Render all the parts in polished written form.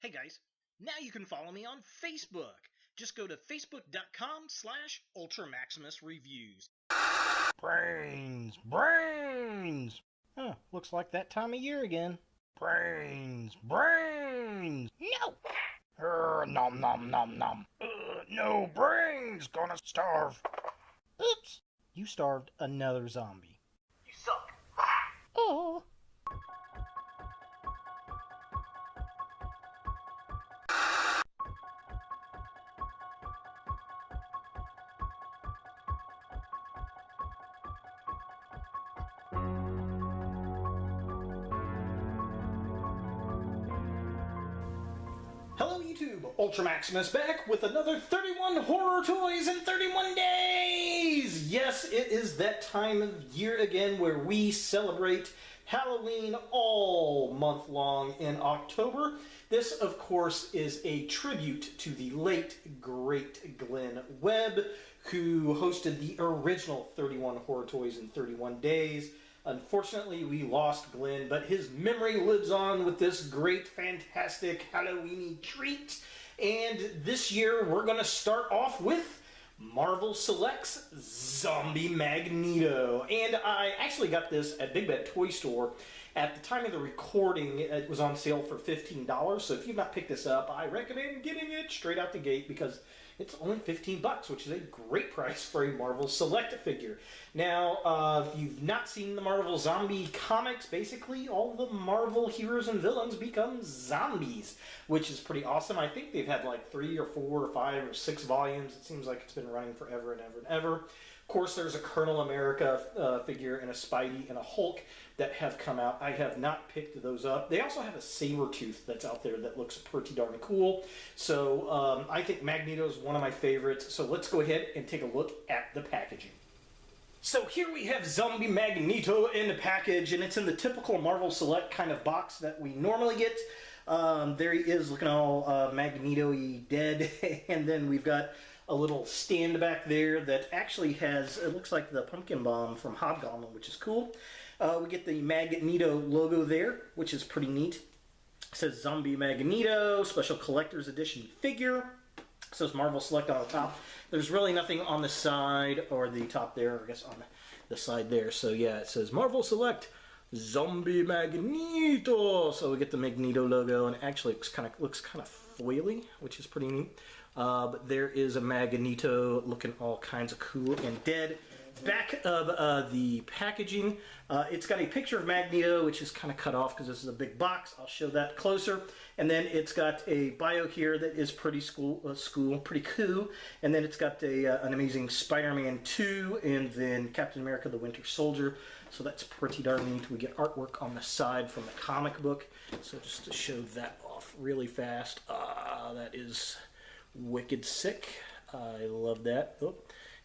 Hey guys, now you can follow me on Facebook. Just go to facebook.com/UltraMaximusReviews. Brains, brains. Huh, looks like that time of year again. Brains, brains. No! Nom nom nom nom. No brains, gonna starve. Oops! You starved another zombie. You suck. Oh! Hello YouTube, Ultra Maximus back with another 31 horror toys in 31 days! Yes, it is that time of year again where we celebrate Halloween all month long in October. This, of course, is a tribute to the late, great Glenn Webb, who hosted the original 31 horror toys in 31 days. Unfortunately, we lost Glenn, but his memory lives on with this great, fantastic Halloweeny treat. And this year, we're going to start off with Marvel Select's Zombie Magneto. And I actually got this at Big Bad Toy Store. At the time of the recording, it was on sale for $15. So if you've not picked this up, I recommend getting it straight out the gate because it's only 15 bucks, which is a great price for a Marvel Select figure. Now, if you've not seen the Marvel Zombie comics, basically all the Marvel heroes and villains become zombies, which is pretty awesome. I think they've had like 3 or 4 or 5 or 6 volumes. It seems like it's been running forever and ever and ever. Of course, there's a Colonel America figure and a Spidey and a Hulk that have come out. I have not picked those up. They also have a Sabretooth that's out there that looks pretty darn cool. So I think Magneto is one of my favorites. So let's go ahead and take a look at the packaging. So here we have Zombie Magneto in the package, and it's in the typical Marvel Select kind of box that we normally get. There he is looking all Magneto-y dead, and then we've got a little stand back there that actually has, it looks like the pumpkin bomb from Hobgoblin, which is cool. We get the Magneto logo there, which is pretty neat. It says Zombie Magneto, Special Collector's Edition figure. It says Marvel Select on the top. There's really nothing on the side or the top there, or I guess on the side there. So yeah, it says Marvel Select Zombie Magneto. So we get the Magneto logo, and it actually looks kind of foily, which is pretty neat. But there is a Magneto looking all kinds of cool and dead. Back of the packaging, it's got a picture of Magneto, which is kind of cut off because this is a big box. I'll show that closer. And then it's got a bio here that is pretty pretty cool. And then it's got an amazing Spider-Man 2 and then Captain America the Winter Soldier. So that's pretty darn neat. We get artwork on the side from the comic book. So just to show that off really fast, that is wicked sick. I love that. Oh.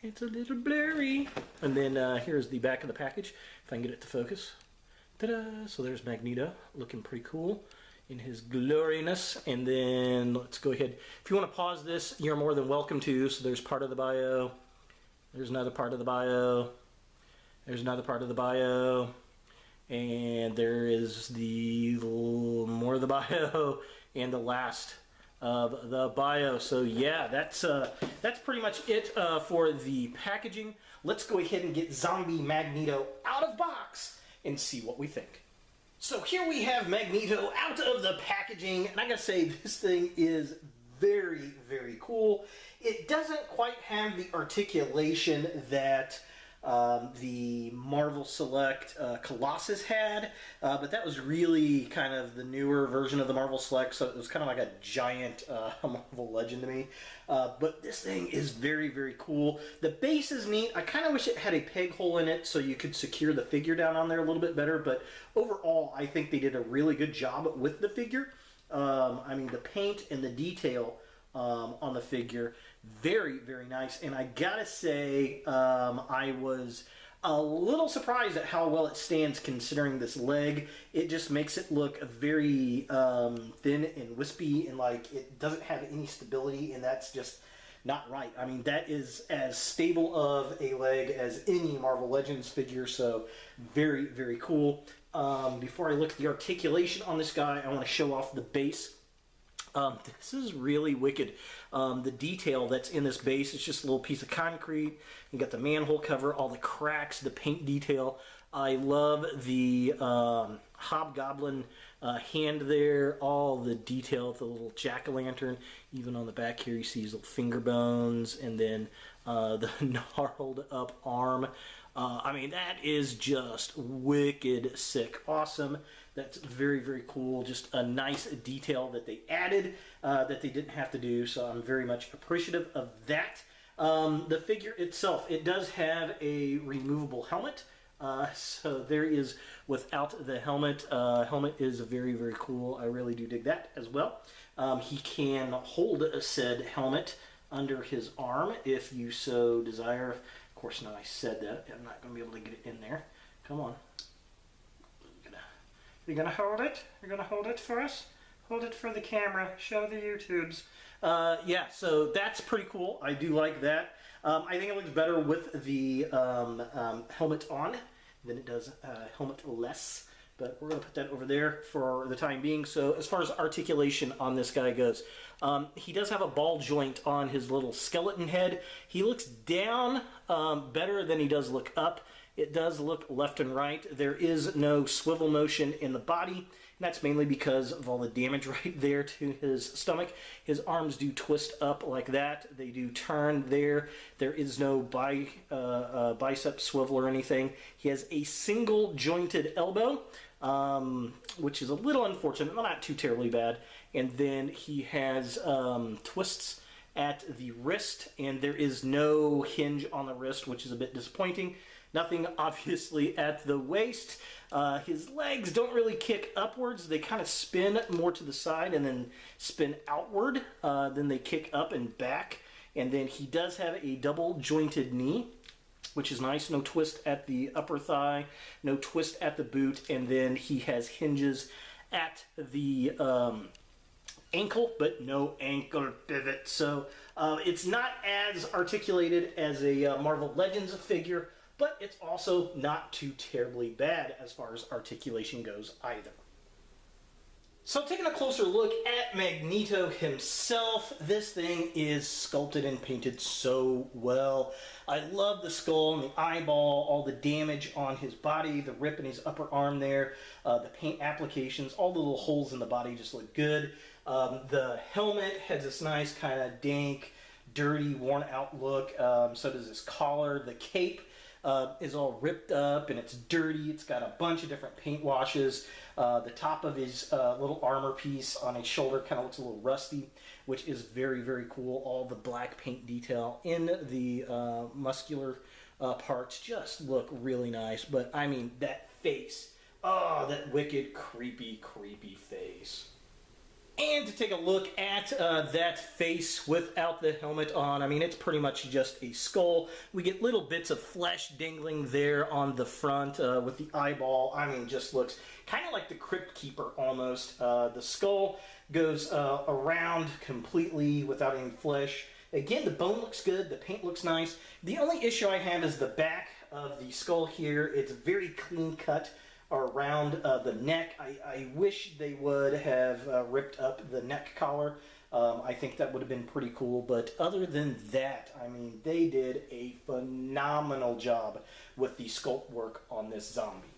It's a little blurry. And then here's the back of the package, if I can get it to focus. Ta-da! So there's Magneto, looking pretty cool in his gloriness. And then let's go ahead. If you want to pause this, you're more than welcome to. So there's part of the bio. There's another part of the bio. There's another part of the bio. And there is the more of the bio and the last of the bio. So yeah, that's pretty much it for the packaging. Let's go ahead and get Zombie Magneto out of box and see what we think. So here we have Magneto out of the packaging, and I gotta say this thing is very, very cool. It doesn't quite have the articulation that the Marvel Select Colossus had, but that was really kind of the newer version of the Marvel Select, so it was kind of like a giant Marvel Legend to me. But this thing is very, very cool. The base is neat. I kind of wish it had a peg hole in it so you could secure the figure down on there a little bit better, but overall I think they did a really good job with the figure. I mean, the paint and the detail on the figure, very, very nice. And I gotta say, I was a little surprised at how well it stands considering this leg. It just makes it look very thin and wispy, and like it doesn't have any stability, and that's just not right. I mean, that is as stable of a leg as any Marvel Legends figure, so very, very cool. Before I look at the articulation on this guy, I want to show off the base. This is really wicked. The detail that's in this base, it's just a little piece of concrete. You got the manhole cover, all the cracks, the paint detail. I love the hobgoblin hand there, all the detail, the little jack-o'-lantern. Even on the back here, you see his little finger bones, and then the gnarled up arm. I mean, that is just wicked sick. Awesome. That's very, very cool. Just a nice detail that they added that they didn't have to do, so I'm very much appreciative of that. The figure itself, it does have a removable helmet. So there is, without the helmet, helmet is very, very cool. I really do dig that as well. He can hold a said helmet under his arm if you so desire. Of course, now I said that, I'm not going to be able to get it in there. Come on. You're going to hold it? You're going to hold it for us? Hold it for the camera. Show the YouTubes. Yeah, so that's pretty cool. I do like that. I think it looks better with the helmet on than it does helmet-less. But we're going to put that over there for the time being. So as far as articulation on this guy goes, he does have a ball joint on his little skeleton head. He looks down better than he does look up. It does look left and right. There is no swivel motion in the body, and that's mainly because of all the damage right there to his stomach. His arms do twist up like that. They do turn there. There is no bicep swivel or anything. He has a single jointed elbow, which is a little unfortunate, but not too terribly bad. And then he has twists at the wrist, and there is no hinge on the wrist, which is a bit disappointing. Nothing, obviously, at the waist. His legs don't really kick upwards. They kind of spin more to the side and then spin outward. Then they kick up and back. And then he does have a double-jointed knee, which is nice. No twist at the upper thigh. No twist at the boot. And then he has hinges at the ankle, but no ankle pivot. So it's not as articulated as a Marvel Legends figure, but it's also not too terribly bad as far as articulation goes either. So taking a closer look at Magneto himself, this thing is sculpted and painted so well. I love the skull and the eyeball, all the damage on his body, the rip in his upper arm there, the paint applications, all the little holes in the body just look good. The helmet has this nice kind of dank, dirty, worn out look. So does his collar. The cape is all ripped up and it's dirty. It's got a bunch of different paint washes. The top of his little armor piece on his shoulder kind of looks a little rusty, which is very, very cool. All the black paint detail in the muscular parts just look really nice. But I mean, that face, oh, that wicked, creepy, creepy face. And to take a look at that face without the helmet on, I mean, it's pretty much just a skull. We get little bits of flesh dangling there on the front with the eyeball. I mean, just looks kind of like the Crypt Keeper almost. The skull goes around completely without any flesh. Again, the bone looks good. The paint looks nice. The only issue I have is the back of the skull here. It's very clean cut around the neck. I wish they would have ripped up the neck collar. I think that would have been pretty cool, but other than that, I mean, they did a phenomenal job with the sculpt work on this zombie.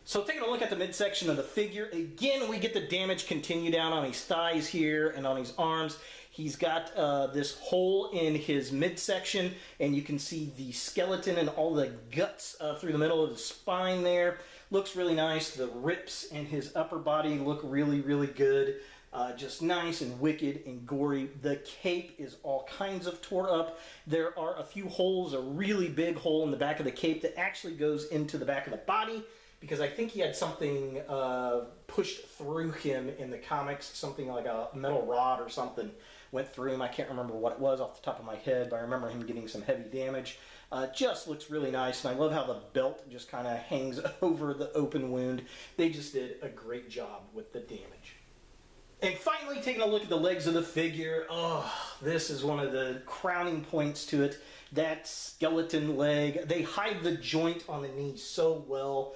So taking a look at the midsection of the figure, again, we get the damage continue down on his thighs here and on his arms. He's got this hole in his midsection, and you can see the skeleton and all the guts through the middle of the spine there. Looks really nice. The rips in his upper body look really, really good. Just nice and wicked and gory. The cape is all kinds of tore up. There are a few holes, a really big hole in the back of the cape that actually goes into the back of the body, because I think he had something pushed through him in the comics, something like a metal rod or something went through him. I can't remember what it was off the top of my head, but I remember him getting some heavy damage. Just looks really nice, and I love how the belt just kind of hangs over the open wound. They just did a great job with the damage. And finally, taking a look at the legs of the figure, oh, this is one of the crowning points to it. That skeleton leg, they hide the joint on the knee so well.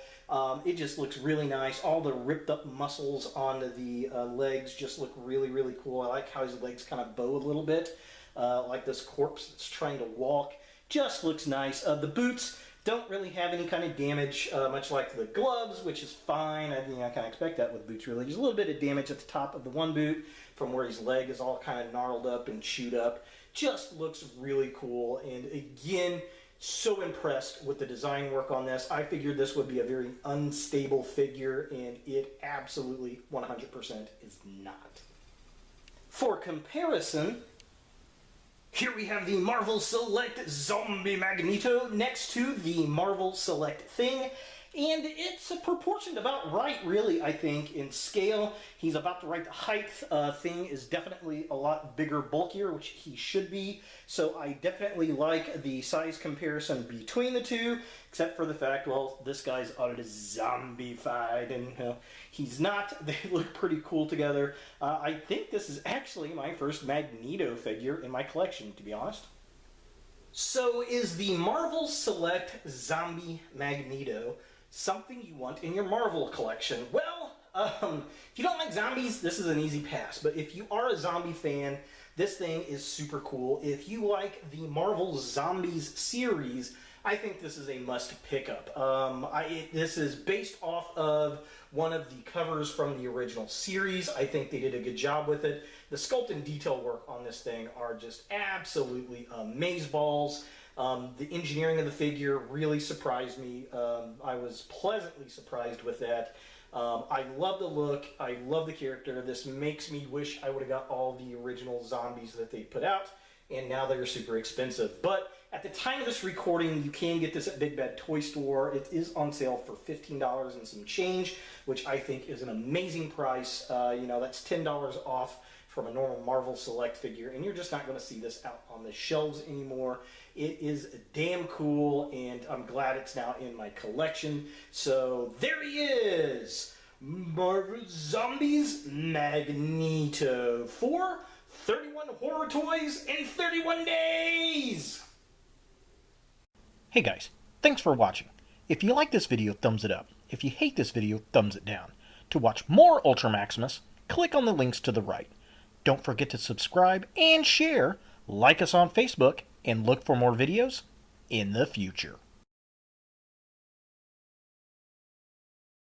It just looks really nice. All the ripped up muscles on the legs just look really, really cool. I like how his legs kind of bow a little bit, like this corpse that's trying to walk. Just looks nice. The boots don't really have any kind of damage, much like the gloves, which is fine. I kind of expect that with boots, really. Just a little bit of damage at the top of the one boot from where his leg is all kind of gnarled up and chewed up. Just looks really cool. And again, so impressed with the design work on this. I figured this would be a very unstable figure, and it absolutely 100% is not. For comparison, here we have the Marvel Select Zombie Magneto next to the Marvel Select Thing, and it's proportioned about right, really, I think, in scale. He's about the right height. Thing is definitely a lot bigger, bulkier, which he should be, so I definitely like the size comparison between the two, except for the fact, well, this guy's already zombified, and he's not. They look pretty cool together. I think this is actually my first Magneto figure in my collection, to be honest. So is the Marvel Select Zombie Magneto something you want in your Marvel collection? Well, if you don't like zombies, this is an easy pass. But if you are a zombie fan, this thing is super cool. If you like the Marvel Zombies series, I think this is a must pick up. This is based off of one of the covers from the original series. I think they did a good job with it. The sculpt and detail work on this thing are just absolutely amazeballs. The engineering of the figure really surprised me. I was pleasantly surprised with that. I love the look. I love the character. This makes me wish I would have got all the original zombies that they put out, and now they're super expensive. But at the time of this recording, you can get this at Big Bad Toy Store. It is on sale for $15 and some change, which I think is an amazing price. That's $10 off from a normal Marvel Select figure, and you're just not going to see this out on the shelves anymore. It is damn cool, and I'm glad it's now in my collection. So there he is, Marvel Zombies Magneto for 31 Horror Toys in 31 days! Hey guys, thanks for watching. If you like this video, thumbs it up. If you hate this video, thumbs it down. To watch more Ultra Maximus, click on the links to the right. Don't forget to subscribe and share, like us on Facebook, and look for more videos in the future.